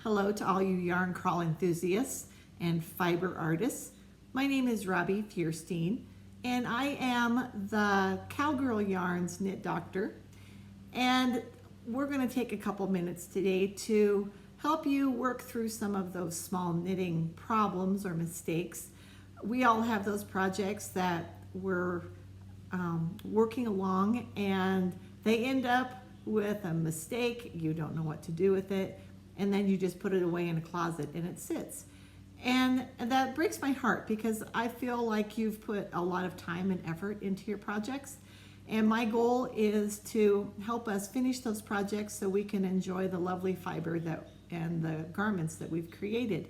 Hello to all you yarn crawl enthusiasts and fiber artists. My name is Robbie Feuerstein and I am the Cowgirl Yarns knit doctor, and we're going to take a couple minutes today to help you work through some of those small knitting problems or mistakes. We all have those projects that we're working along and they end up with a mistake. You don't know what to do with it, and then you just put it away in a closet and it sits. And that breaks my heart because I feel like you've put a lot of time and effort into your projects. And my goal is to help us finish those projects so we can enjoy the lovely fiber and the garments that we've created.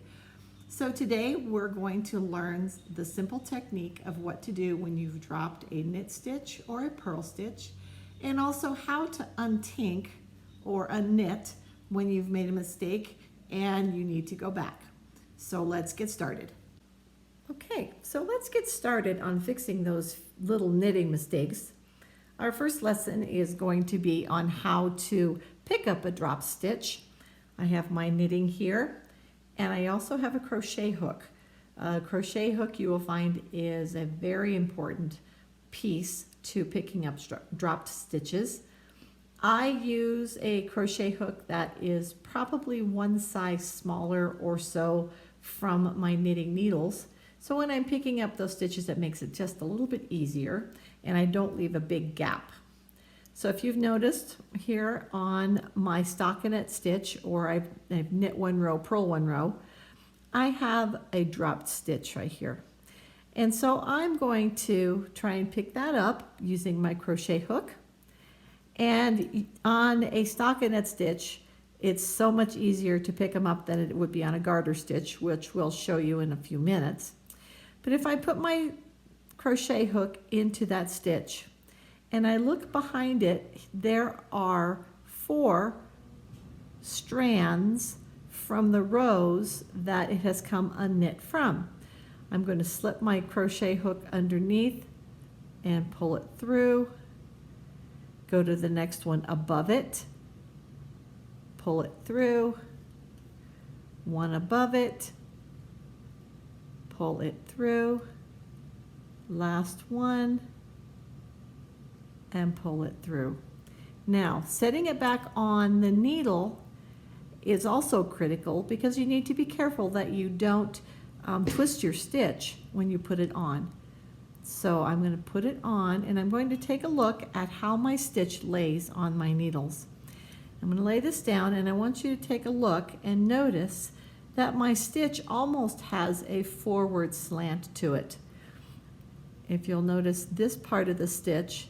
So today we're going to learn the simple technique of what to do when you've dropped a knit stitch or a purl stitch, and also how to untink or unknit when you've made a mistake and you need to go back. So let's get started. Okay, so let's get started on fixing those little knitting mistakes. Our first lesson is going to be on how to pick up a drop stitch. I have my knitting here, and I also have a crochet hook. A crochet hook, you will find, is a very important piece to picking up dropped stitches. I use a crochet hook that is probably one size smaller or so from my knitting needles. So when I'm picking up those stitches, it makes it just a little bit easier, and I don't leave a big gap. So if you've noticed here on my stockinette stitch, or I've knit one row, purl one row, I have a dropped stitch right here. And so I'm going to try and pick that up using my crochet hook. And on a stockinette stitch, it's so much easier to pick them up than it would be on a garter stitch, which we'll show you in a few minutes. But if I put my crochet hook into that stitch and I look behind it, there are 4 strands from the rows that it has come unknit from. I'm going to slip my crochet hook underneath and pull it through. Go to the next one above it, pull it through, one above it, pull it through, last one, and pull it through. Now, setting it back on the needle is also critical because you need to be careful that you don't twist your stitch when you put it on. So I'm going to put it on, and I'm going to take a look at how my stitch lays on my needles. I'm going to lay this down, and I want you to take a look and notice that my stitch almost has a forward slant to it. If you'll notice, this part of the stitch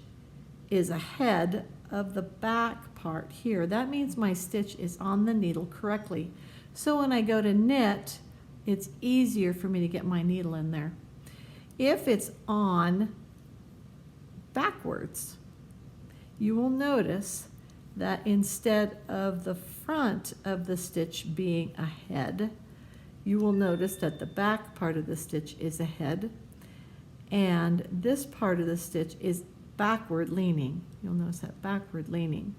is ahead of the back part here. That means my stitch is on the needle correctly. So when I go to knit, it's easier for me to get my needle in there. If it's on backwards, you will notice that instead of the front of the stitch being ahead, you will notice that the back part of the stitch is ahead, and this part of the stitch is backward leaning. You'll notice that backward leaning.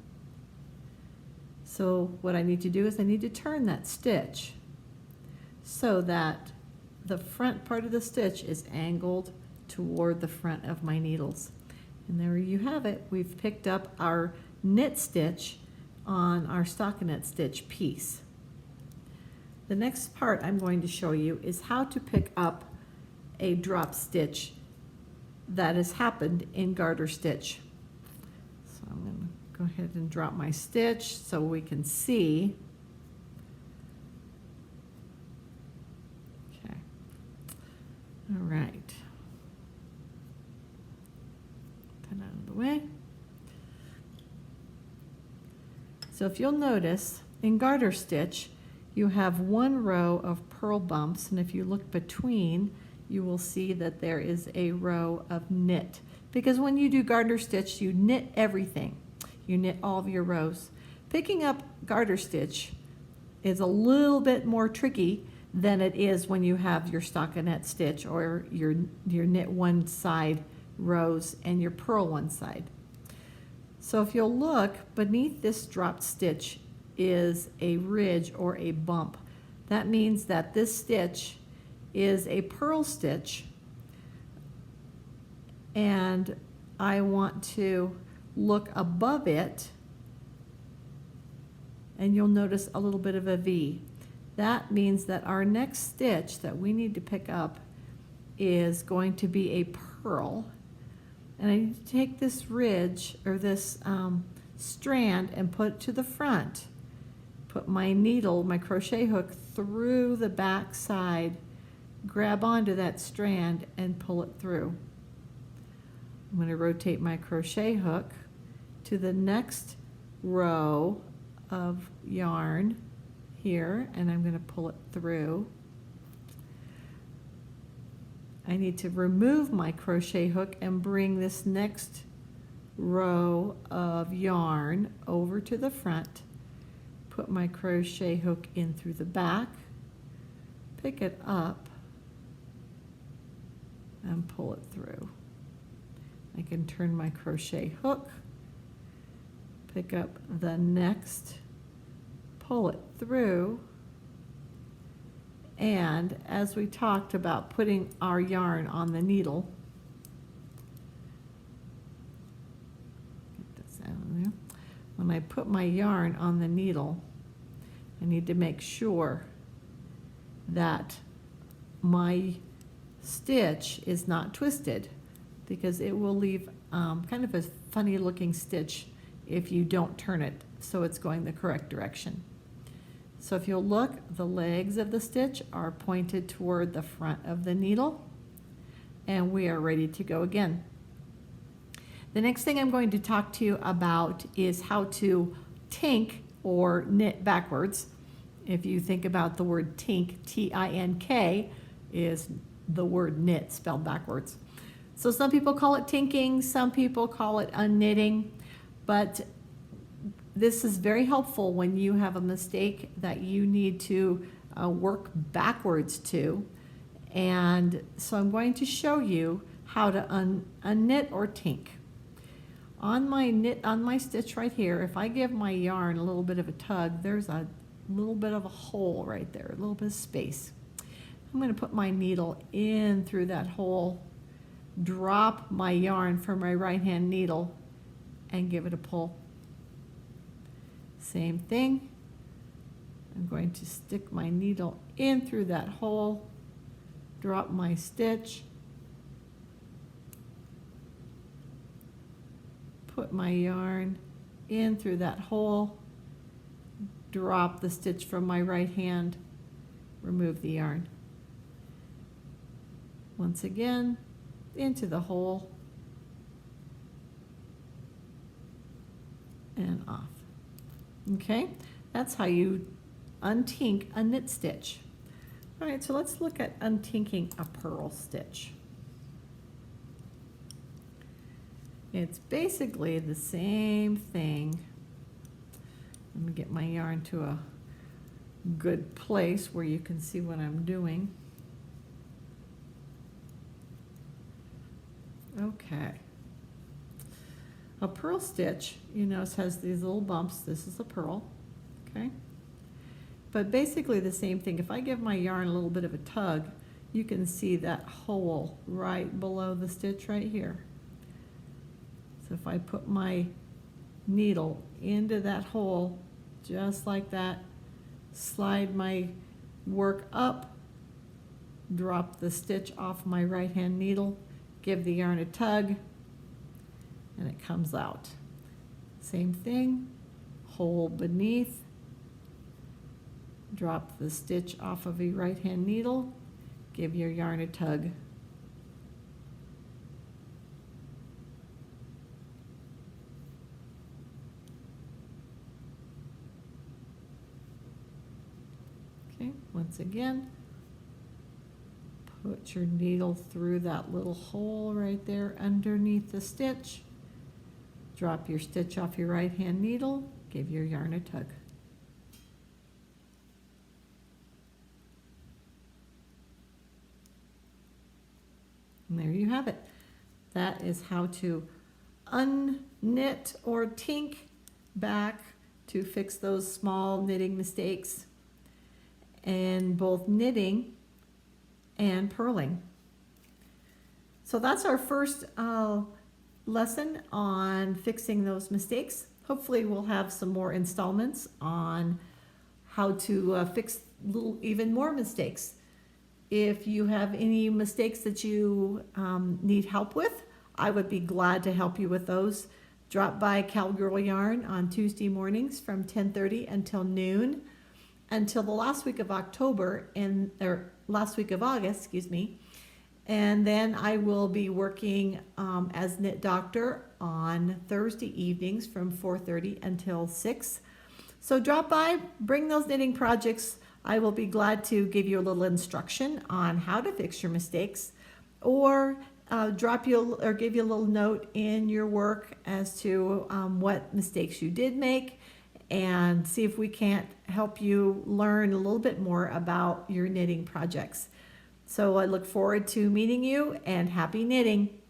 So what I need to do is I need to turn that stitch so that the front part of the stitch is angled toward the front of my needles. And there you have it. We've picked up our knit stitch on our stockinette stitch piece. The next part I'm going to show you is how to pick up a drop stitch that has happened in garter stitch. So I'm going to go ahead and drop my stitch so we can see. All right, put that out of the way. So if you'll notice, in garter stitch, you have one row of purl bumps, and if you look between, you will see that there is a row of knit. Because when you do garter stitch, you knit everything. You knit all of your rows. Picking up garter stitch is a little bit more tricky than it is when you have your stockinette stitch or your knit one side rows and your purl one side. So if you'll look beneath this dropped stitch is a ridge or a bump. That means that this stitch is a purl stitch, and I want to look above it, and you'll notice a little bit of a V. That means that our next stitch that we need to pick up is going to be a purl. And I need to take this ridge or this strand and put it to the front. Put my needle, my crochet hook, through the back side, grab onto that strand and pull it through. I'm going to rotate my crochet hook to the next row of yarn here, and I'm going to pull it through. I need to remove my crochet hook and bring this next row of yarn over to the front. Put my crochet hook in through the back, pick it up, and pull it through. I can turn my crochet hook, pick up the next, pull it through, and as we talked about putting our yarn on the needle, get this out of there. When I put my yarn on the needle, I need to make sure that my stitch is not twisted, because it will leave kind of a funny looking stitch if you don't turn it so it's going the correct direction. So if you'll look, the legs of the stitch are pointed toward the front of the needle, and we are ready to go again. The next thing I'm going to talk to you about is how to tink or knit backwards. If you think about the word tink, T-I-N-K, is the word knit spelled backwards. So some people call it tinking, some people call it unknitting, but this is very helpful when you have a mistake that you need to work backwards to. And so I'm going to show you how to unknit or tink. On my stitch right here, if I give my yarn a little bit of a tug, there's a little bit of a hole right there, a little bit of space. I'm going to put my needle in through that hole, drop my yarn from my right hand needle, and give it a pull. Same thing. I'm going to stick my needle in through that hole, drop my stitch, put my yarn in through that hole, drop the stitch from my right hand, remove the yarn. Once again, into the hole and off. Okay, that's how you untink a knit stitch. All right, so let's look at untinking a purl stitch. It's basically the same thing. Let me get my yarn to a good place where you can see what I'm doing. Okay. A purl stitch, you notice, has these little bumps. This is a purl, okay? But basically the same thing. If I give my yarn a little bit of a tug, you can see that hole right below the stitch right here. So if I put my needle into that hole, just like that, slide my work up, drop the stitch off my right hand needle, give the yarn a tug, and it comes out. Same thing, hole beneath, drop the stitch off of your right hand needle, give your yarn a tug. Okay, once again, put your needle through that little hole right there underneath the stitch. Drop your stitch off your right hand needle, give your yarn a tug. And there you have it. That is how to unknit or tink back to fix those small knitting mistakes in both knitting and purling. So that's our first lesson on fixing those mistakes. Hopefully we'll have some more installments on how to fix even more mistakes. If you have any mistakes that you need help with, I would be glad to help you with those. Drop by Cowgirl Yarn on Tuesday mornings from 10:30 until noon, until the last week of October or last week of August, excuse me. And then I will be working as Knit Doctor on Thursday evenings from 4:30 until 6. So drop by, bring those knitting projects. I will be glad to give you a little instruction on how to fix your mistakes, or give you a little note in your work as to what mistakes you did make, and see if we can't help you learn a little bit more about your knitting projects. So I look forward to meeting you, and happy knitting.